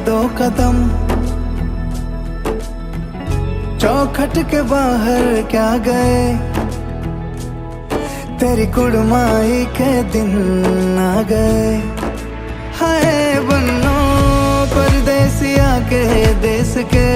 दो कदम, चौखट के बाहर क्या गए, तेरी कुड़माई के दिन आ गए। हाय बन्नो परदेसिया के देश के,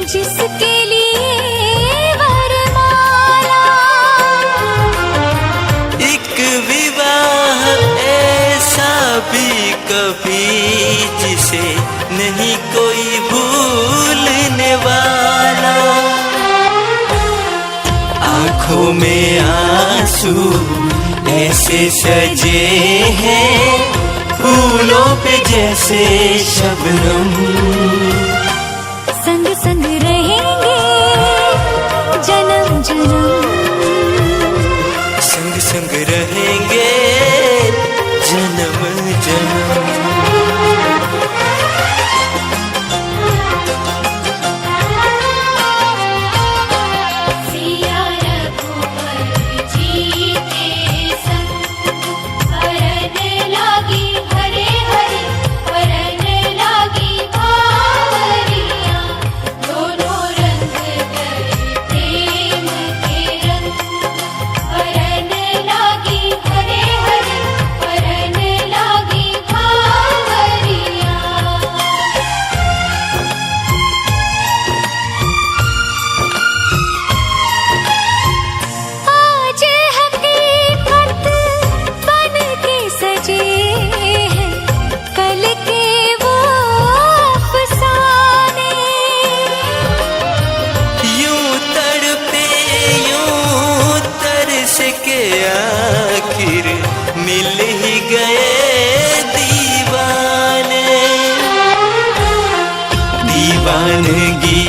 जिसके लिए वरमाला, एक विवाह ऐसा भी कभी जिसे नहीं कोई भूलने वाला। आँखों में आंसू ऐसे सजे हैं फूलों पे जैसे शबनम, संग संग रहेंगे जन्म जन्म, संग संग रहेंगे जन्म जन्म। सिया रघुवर जी के संग, हरन लागी हरे हरे, हरन लागी बावरिया, दोनों रंग कर प्रेम के रंग, हरन लागी हरे हरे, हरन लागी बावरिया। आज हकीकत बन के सजे हैं कल के वो अफसाने, यूं तड़पे यूं तरस के आखिर मिल ही गए दीवाने। दीवानगी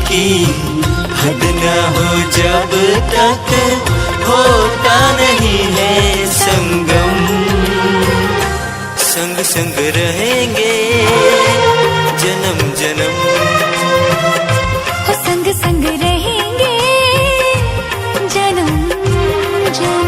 की हद न हो जब तक होता नहीं है संगम, संग संग रहेंगे जन्म जन्म। हो संग संग रहेंगे जन्म जन्म।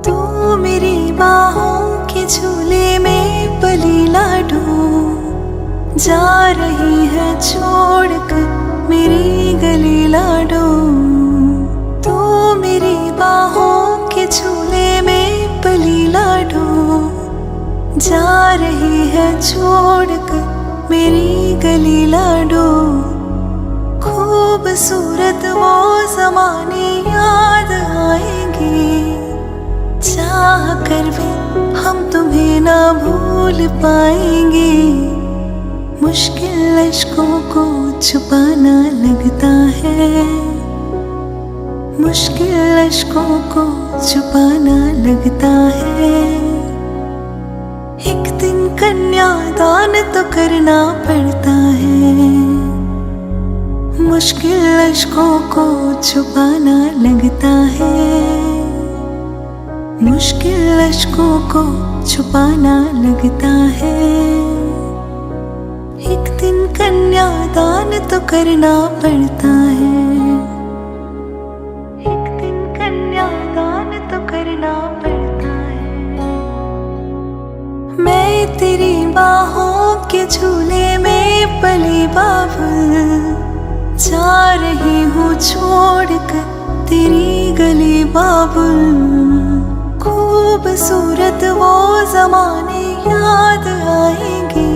तू मेरी बाहों के झूले में पली लाडो, जा रही है छोड़कर मेरी गली लाडो। तू मेरी बाहों के झूले में पली लाडो, जा रही है छोड़कर मेरी गली लाडो। खूबसूरत वो ज़माने याद आएंगे, चाह कर भी हम तुम्हें ना भूल पाएंगे। मुश्किल अश्कों को छुपाना लगता है, मुश्किल अश्कों को छुपाना लगता है। एक दिन कन्यादान तो करना पड़ता है, मुश्किल अश्कों को छुपाना लगता है, मुश्किल अश्कों को छुपाना लगता है। एक दिन कन्यादान तो करना पड़ता है, एक दिन कन्यादान तो करना पड़ता है। मैं तेरी बाहों के झूले में पली बाबुल, जा रही हूँ छोड़कर तेरी गली बाबुल। खूबसूरत वो ज़माने याद आएंगे,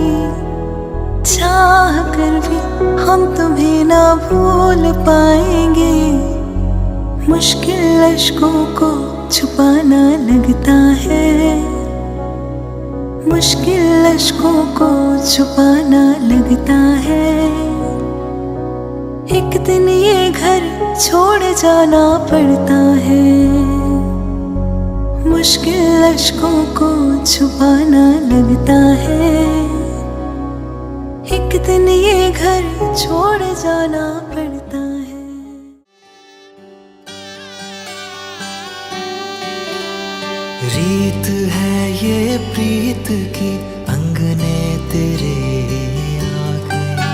चाह कर भी हम तुम्हें ना भूल पाएंगे। मुश्किल अश्कों को छुपाना लगता है, मुश्किल अश्कों को छुपाना लगता है। एक दिन ये घर छोड़ जाना पड़ता है, मुश्किल अश्कों को छुपाना लगता है। एक दिन ये घर छोड़ जाना पड़ता है। रीत है ये प्रीत की अंगने तेरे आ गए,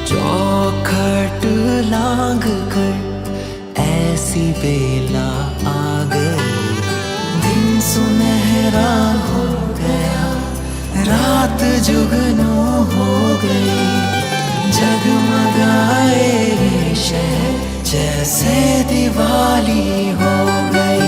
चौखट लांग कर ऐसी बेला आ गई। दिन सुनहरा हो गया, रात जुगनू हो गई, जगमगाए ये शहर जैसे दिवाली हो गई।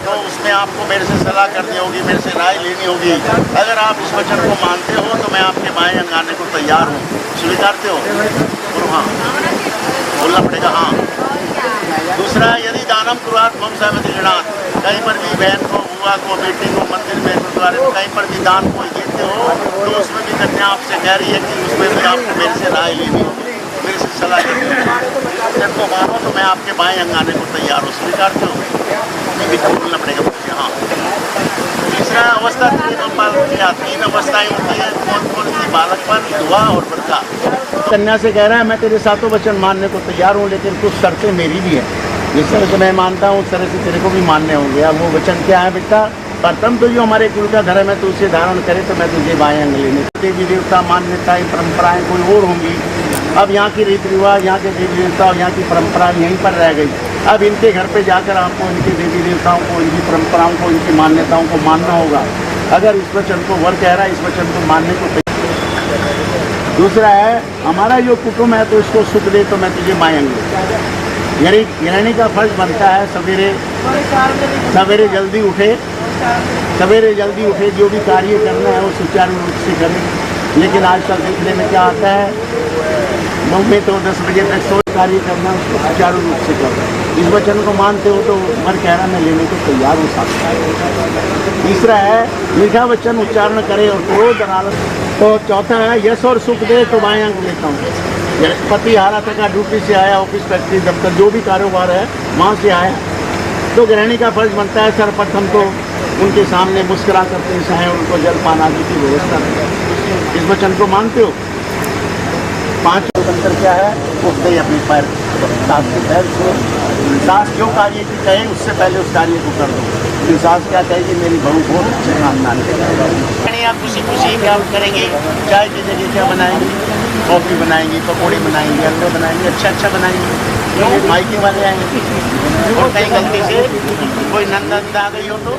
तो उसमें आपको मेरे से सलाह करनी होगी, मेरे से राय लेनी होगी। अगर आप इस वचन को मानते हो तो मैं आपके बाएं अंग आने को तैयार हूँ। स्वीकारते हो? बोलो हाँ, बोलना पड़ेगा हाँ। दूसरा, यदि दानम कुर्यात् मम सहमति गृह्णात्, कहीं पर भी बहन को, बुआ को, बेटी को मंदिर में, गुरुद्वारे में कहीं पर भी दान कोई देते हो तो उसमें भी कन्या आपसे कह रही है कि उसमें भी आपको मेरे से राय लेनी होगी, मेरे से सलाह करनी होगी। जब को मानो तो मैं आपके बाएं अंग आने को तैयार हूँ। स्वीकारते हो? बोलना पड़ेगा मुझे हाँ। तीसरा अवस्था तीन अवस्थाएं होती है, कौन कौन सी? बालकपन, युवा और वृद्धा। कन्या से कह रहा है मैं तेरे सातों वचन मानने को तैयार हूँ, लेकिन कुछ शर्तें मेरी भी हैं। जिस तरह से मैं मानता हूँ उस तरह से तेरे को भी मानने होंगे। अब वो वचन क्या है बेटा? प्रथम तो जो हमारे कुल का धर्म है तो उसे धारण करे तो मैं तुझे बाएं अंग लेने। देवी देवता, मान्यताएं, परंपराएं कोई और होंगी। अब यहाँ की रीति रिवाज, यहाँ के देवी देवता और यहाँ की परंपरा यहीं पर रह गई। अब इनके घर पे जाकर आपको इनके देवी देवताओं को, इनकी परंपराओं को, इनकी मान्यताओं को मानना होगा। अगर इस वचन को वर कह रहा है, इस वचन को मानने को तैयार। दूसरा है, हमारा जो कुटुंब है तो इसको सुख दे तो मैं तुझे माएंगे। यानी गृहिणी का फर्ज बनता है सवेरे जल्दी उठे, जो भी कार्य करना है वो सुचारू रूप से करें। लेकिन आजकल देखने में क्या आता है, मम्मी तो 10 बजे तक सोच कार्य करना, उसको सुचारू रूप से करो। इस वचन को मानते हो तो वर कह रहा मैं लेने को तैयार हो सकता है। तीसरा है, मीठा वचन उच्चारण करे और क्रोध अनालस। तो चौथा है, यश और सुख दे तो बाएं अंग लेता हूँ। पति हारा थका ड्यूटी से आया, ऑफिस फैक्ट्री दफ्तर जो भी कारोबार है वहाँ से आया, तो गृहिणी का फर्ज बनता है सर्वप्रथम तो उनके सामने मुस्कुरा कर पेश आए, उनको जलपान आदि की व्यवस्था करें। इस वचन को मानते हो। 5 अंतर क्या है, उठते ही अपने पैर सास के पैर छो। सास जो कार्य की कहे उससे पहले उस कार्य को कर दो। फिर सास क्या कहेगी, मेरी बहू बहुत अच्छे खानदान के। आप खुशी खुशी क्या करेंगी, चाय की जगह क्या बनाएंगी, कॉफ़ी बनाएंगी, पकौड़ी बनाएंगी, अंडे बनाएंगी, अच्छा बनाएंगी। मायके वाले आएंगे और कहीं गलती से कोई नंद आ गई हो तो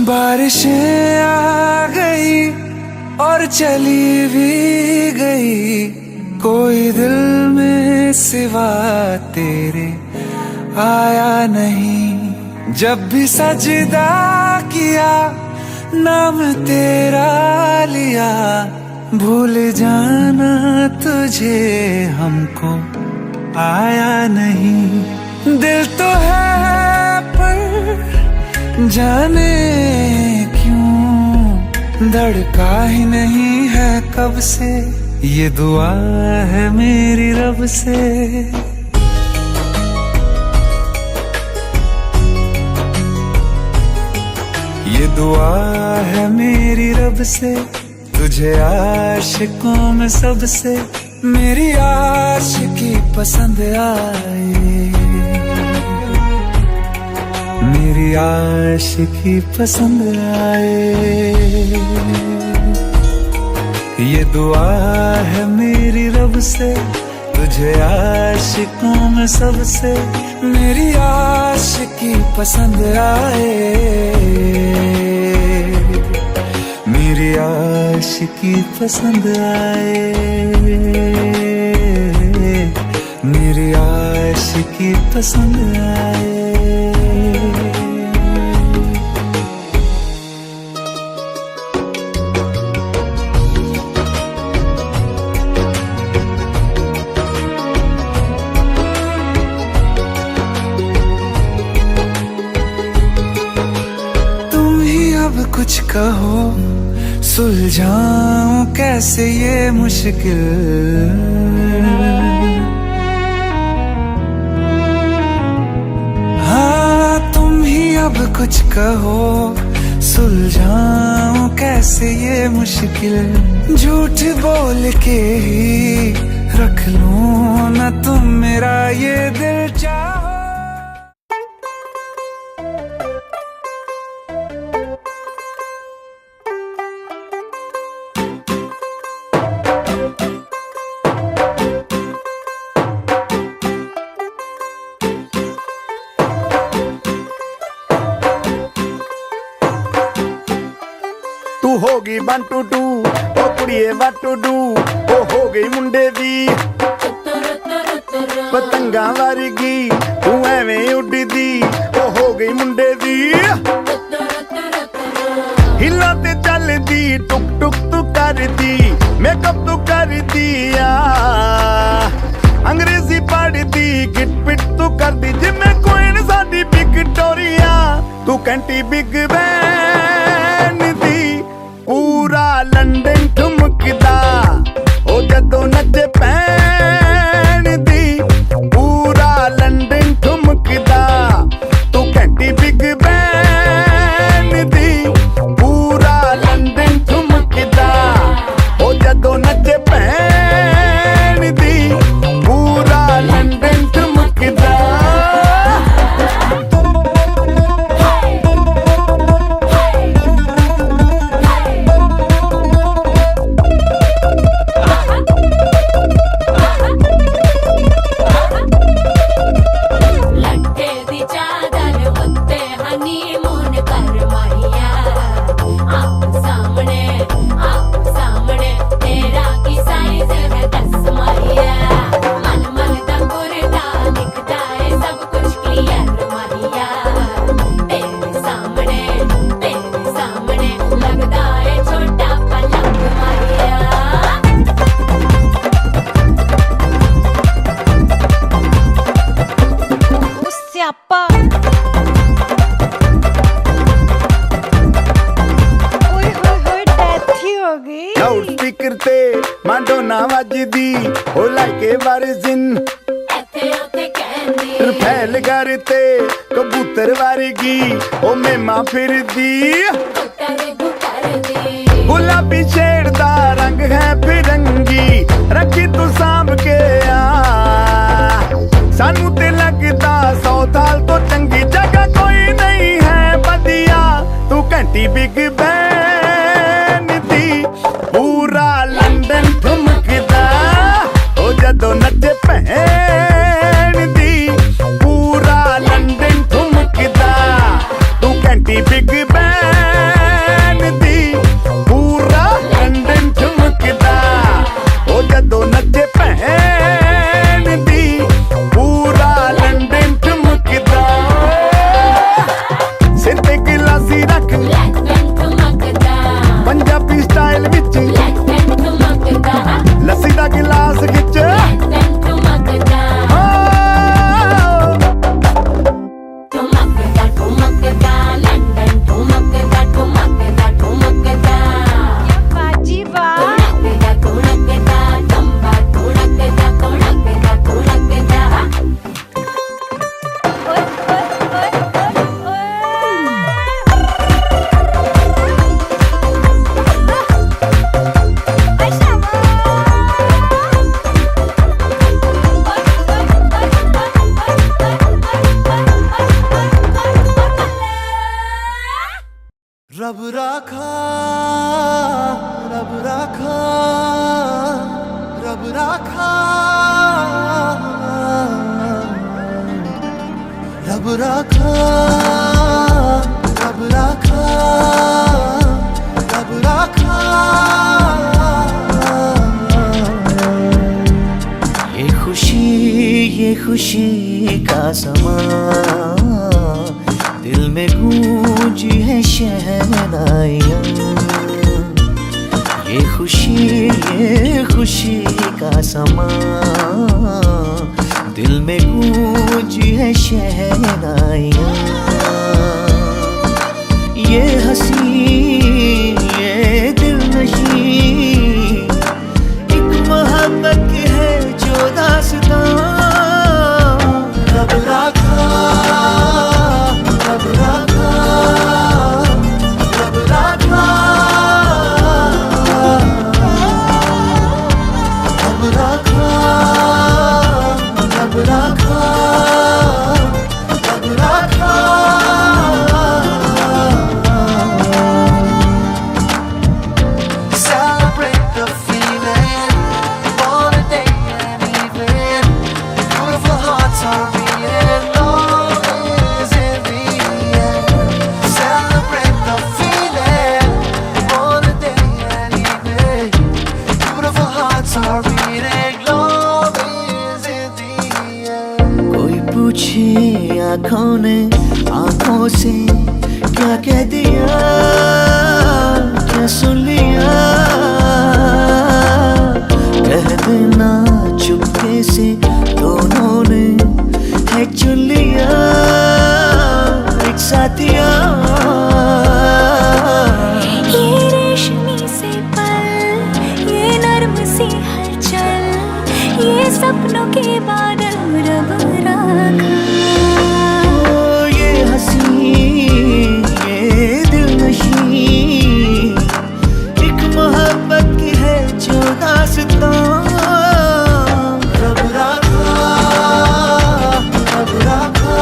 बारिशें आ गई और चली भी गई, कोई दिल में सिवा तेरे आया नहीं। जब भी सजदा किया नाम तेरा लिया, भूल जाना तुझे हमको आया नहीं। दिल तो है पर जाने क्यों धड़का ही नहीं है कब से, ये दुआ है मेरी रब से। ये दुआ है मेरी रब से, तुझे आशिकों में सबसे मेरी आशिकी पसंद आए, मेरी आशिकी पसंद आए। ये दुआ है मेरी रब से, तुझे आशिकों में सबसे मेरी आशिकी पसंद आए, मेरी आशिकी पसंद आए, मेरी आशिकी पसंद आए। कुछ कहो सुलझाऊं कैसे ये मुश्किल, हाँ तुम ही अब कुछ कहो सुलझाऊं कैसे ये मुश्किल। झूठ बोल के ही रख लूं ना तुम मेरा ये दिल चाहो। तू होगी 1 2 2 ओ कुड़िए what to do, ओ हो गई मुंडे दी पतंगा वर्गी तू एवें उड़दी, ओ हो गई मुंडे दी हिला ते चलदी टुक टुक तू करदी, मेकअप तू करदी आ अंग्रेजी पढ़दी, गिट पिट तू करदी जिमें क्वीन साडी विक्टोरिया। तू कैंटी बिग बैन दी पूरा लंदन ठुमकदा, ओ जदों नचे पैन दी पूरा लंदन ठुमकदा। तू घंटी बिग बैन दी पूरा लंदन ठुमकदा, ओ जदों नचे पैन दी पूरा लंदन ठुमकदा। लाउड स्पीकर ते माडोना वजदी, ओ लाइके वारिजिन रफेल करते कबूतर वर्गी, ओ मेमा फिरदी गुलाबी शेर दा रंग है फिरंगी, रखी तू सांभ के आ सानू ते लगदा 100 साल तो चंगी जगह कोई नहीं है बदिया। तू घंटी बिग बैन दी पूरा लंदन ठुमकदा, ओ जदों नचे भैन दी पूरा लंदन ठुमकदा। तू घंटी बिग बैन दी पूरा लंदन ठुमकदा, ओ जदों नचे भैन दी पूरा लंदन रब राखा, रब राखा, रब राखा, रब राखा, रब राखा, रब राखा। ये खुशी का समा दिल में गूंजी है शहनाइयाँ। ये खुशी का समा दिल में गूंजी है शहनाइयाँ। ये हंसी ये दिल नशी एक मोहब्बत की है जो दास्तां। रब राखा, रब राखा, रब राखा, रब राखा, रब राखा, रब राखा। Celebrate the feeling on a day and evening. Beautiful hearts are beating, love is in the air. Celebrate the feeling on a day and evening. Beautiful hearts are beating, love is in the air. कोई पूछे आँखों ने आँखों से क्या कह दिया, क्या सुन लिया। कह देना चुपके से दोनों ने है चुन लिया एक साथिया। ये रेशमी से पल, ये नर्म सी हलचल, ये सपनों के बादल रब राखा। ये हंसी ये दिल नशी एक मोहब्बत की है जो दास्तां। रब राखा, रब राखा,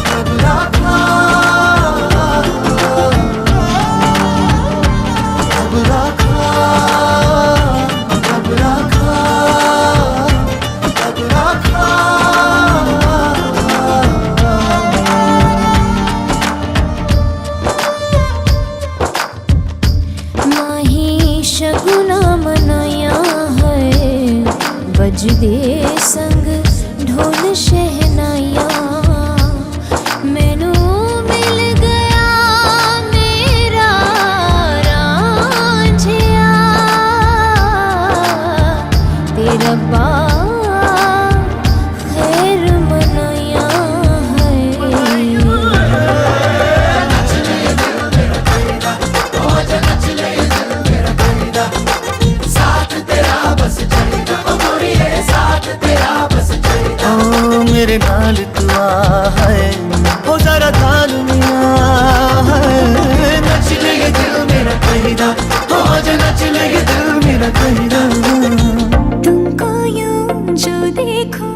रब राखा, रब राखा, रब राखा, रब राखा। माही शगुना मनाया है, बजदे संग ढोल शहनाया। मैनू मिल गया मेरा रांझिया, तेरा खैर मनाया है। ओ मेरे नाल तू आ है, ओ जरा ताल मिया है। नच ले ये दिल मेरा कहिदा, ओ आजा नच ले ये दिल मेरा कहिदा। तुमको यूं जो देखूं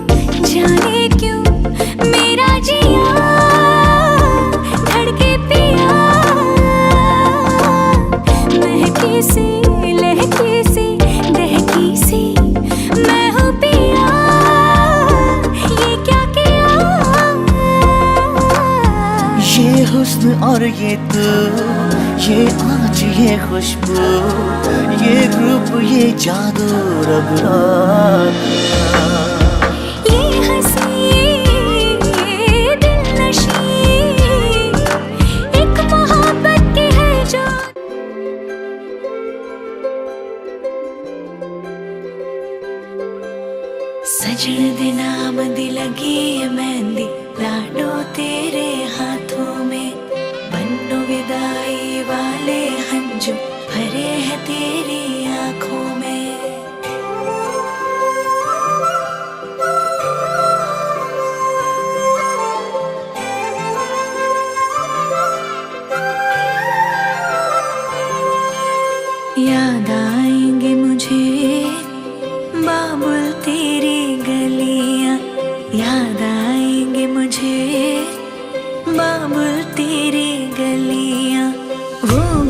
जाने क्यों मेरा जिया धड़के पिया। महकी सी लहकी सी दहकी सी मैं हूँ पिया, ये क्या किया। ये हुस्न और ये तू, ये आज ये खुशबू, ये रूप ये जादू रब राखा। ये हंसी ये दिल नशी एक मोहब्बत की है जो। सजन दे नाम दी लगी है मेहंदी, लाडो तेरे हाथों में। बन्नो विदाई वाले हंजू भरे हैं तेरी आंखों में। याद आएंगे मुझे बाबुल तेरी गलियां, याद आएंगे मुझे बाबुल तेरी गलियां।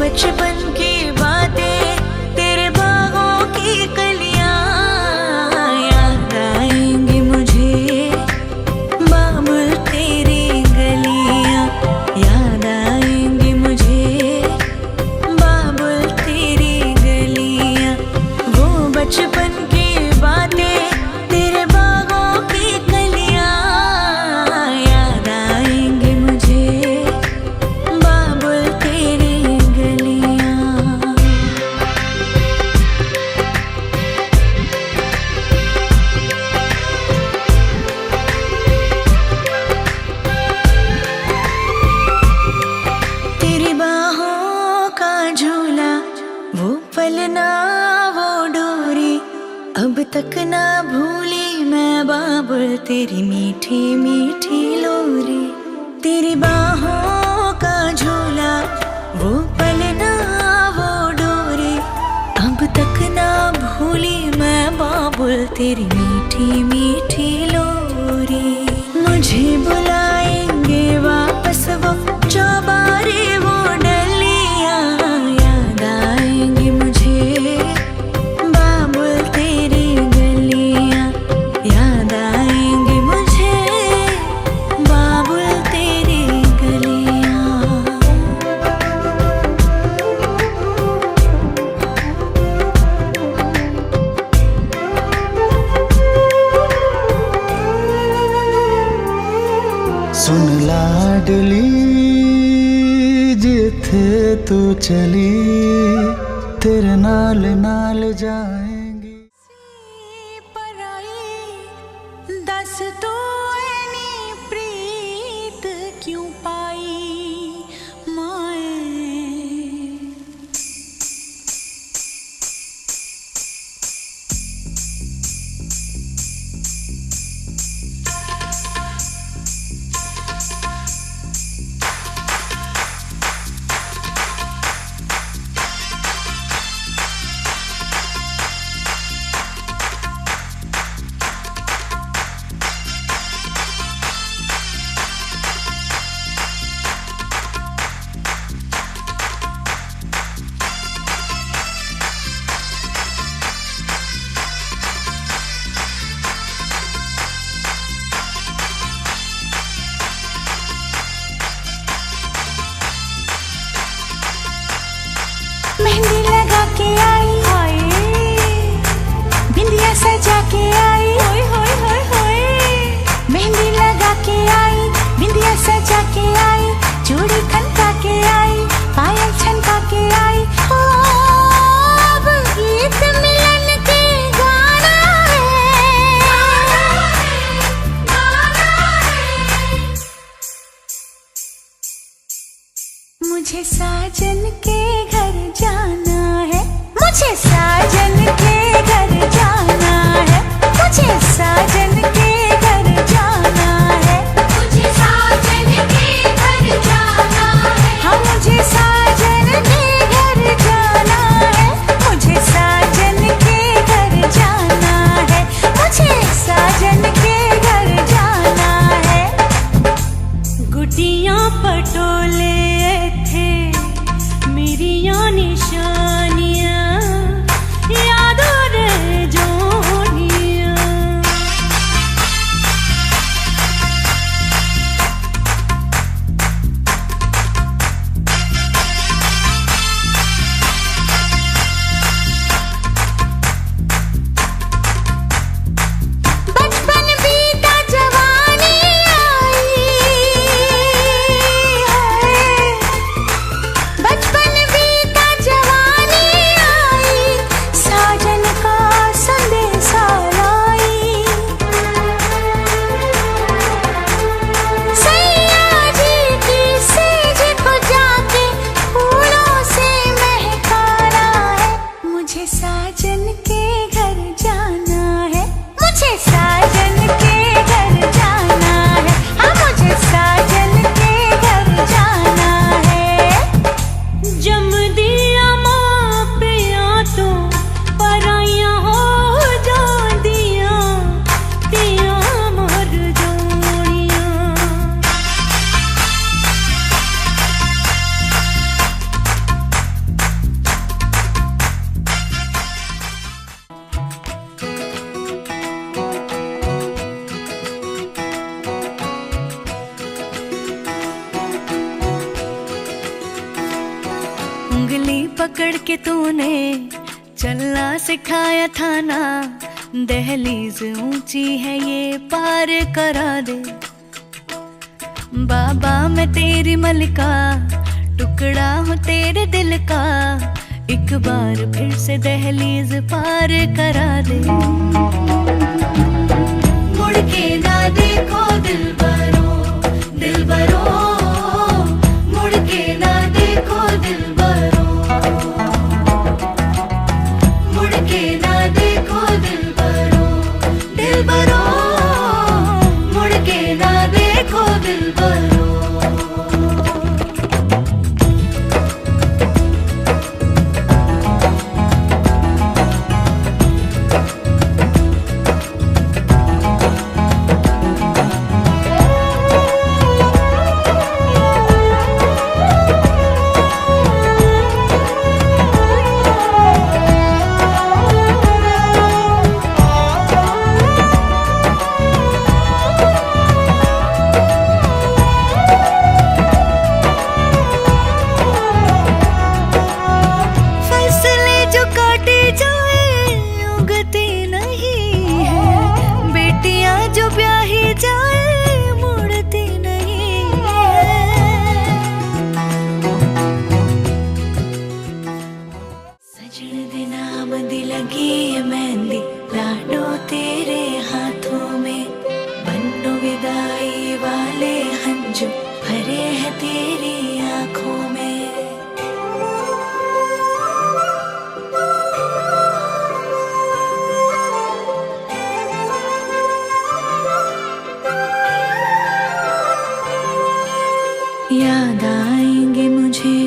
बचपन की बातें, तेरे बागों की कलियां याद आएंगी मुझे, बाबुल तेरी गलियां याद आएंगी मुझे, बाबुल तेरी गलियां। वो बचपन की बातें, तेरे बागों की कलियां याद आएंगी मुझे, बाबुल तेरी गलियां। तेरी बाहों का झूला, वो पलना वो डोरी, अब तक ना भूली मैं बाबुल तेरी मीठी मीठी लोरी। तेरी बाहों का झूला, वो पलना वो डोरी, अब तक ना भूली मैं बाबुल तेरी मीठी मीठी लोरी। मुझे बुलाएंगे वापस वो चौबारे वो डलियां याद आएंगी मुझे, बाबुल तेरी गलियां याद आएंगी मुझे, बाबुल तेरी गलियां। सुन लाडली जिथे तू चली, तेरे नाल नाल जाएंगी। पराई दस तो ऐनी प्रीत क्यों पाई माए। मेहंदी लगा के आई, बिंदिया सजा के आई, मेहंदी लगा के आई, बिंदिया सजा के आई, चूड़ी खनका के आई, पायल छनका के आई। ओ अब गीत मिलन के गाना है, मुझे साजन के घर जाना है, मुझे साजन के घर जाना है, मुझे साजन के घर जाना है, मुझे साजन के घर जाना है, हाँ मुझे साजन के घर जाना है, मुझे साजन के घर जाना है, मुझे साजन के घर जाना है। गुटियां पटोले थे मेरियां निशानियां, यादों रह जोनियां। बचपन बीता जवानी आई है, बचपन बीता जवानी उंगली पकड़ के तूने चलना सिखाया था ना, दहलीज ऊंची है ये पार करा दे। बाबा मैं तेरी मलिका, टुकड़ा हूँ तेरे दिल का, एक बार फिर से दहलीज पार करा दे। मुड़ के ना देखो दिलबरो, दिलबरो, मुड़ के ना देखो दिलबरो, मुड़ के ना देखो दिलबरो, दिलबरो, मुड़ के ना देखो दिलबरो। याद आएंगे मुझे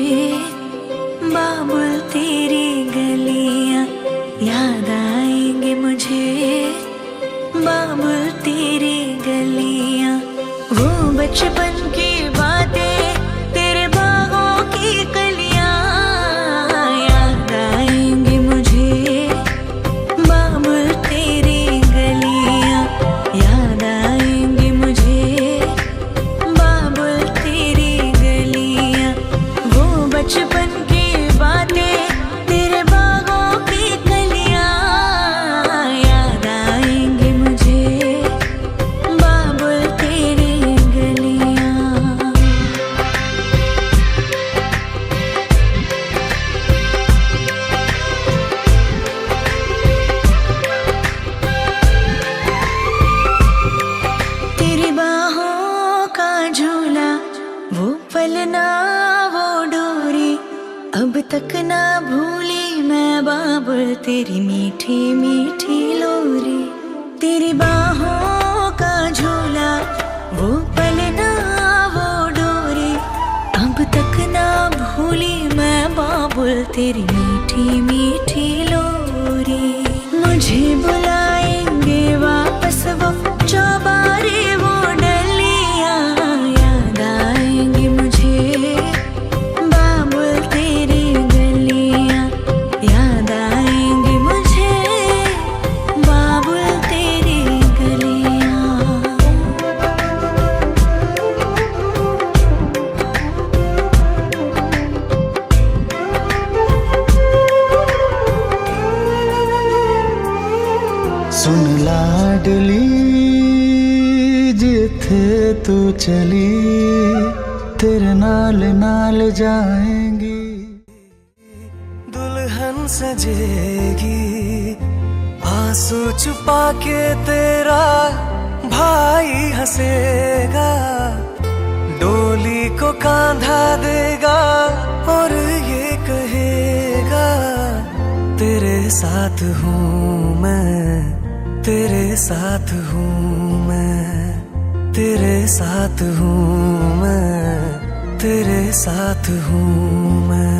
बाबुल तेरी गलियां, याद आएंगे मुझे बाबुल तेरी गलियां, वो बचपन की बातें तेरे बागों की कलियां, याद आएंगे मुझे बाबुल तेरी गलियां, याद आएंगे मुझे बाबुल तेरी गलियां, वो बचपन की बातें तेरे बागों की कलियां, याद आएंगे मुझे बाबुल तेरी गलियां। तेरी बाहों का झूला, वो पलना वो डोरी, अब तक ना भूली मैं बाबुल तेरी मीठी मीठी लोरी। तेरी बाहों का झूला, वो पलना वो डोरी, अब तक ना भूली मैं बाबुल तेरी मीठी मीठी लोरी। मुझे बुलाएंगे वापस वो चौबारे वो डलियां, याद आएंगे मुझे बाबुल तेरी गलियां, याद आएंगे मुझे बाबुल तेरी गलियां। सुन लाडली जिथे तू चली, तेरे नाल नाल जाएंगी। दुल्हन सजेगी आंसू छुपा के तेरा भाई हंसेगा, डोली को कांधा देगा और ये कहेगा तेरे साथ हूँ मैं, तेरे साथ हूँ मैं, तेरे साथ हूँ मैं, तेरे साथ हूँ मैं।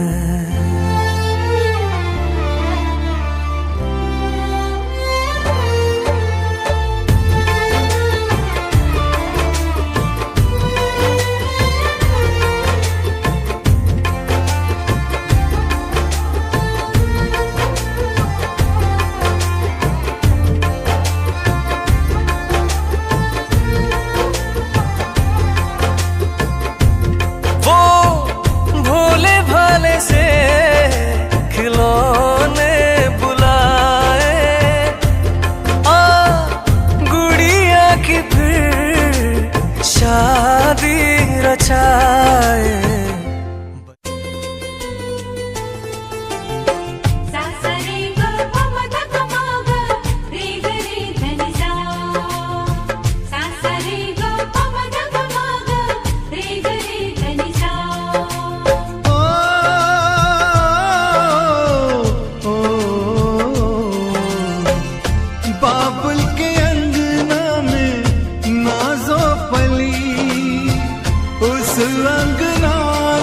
अंगना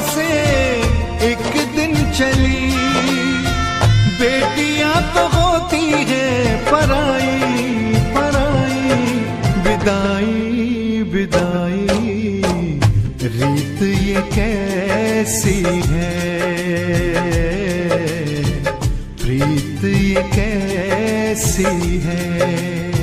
से एक दिन चली, बेटियां तो होती है पराई पराई, विदाई विदाई रीत ये कैसी है, प्रीत ये कैसी है।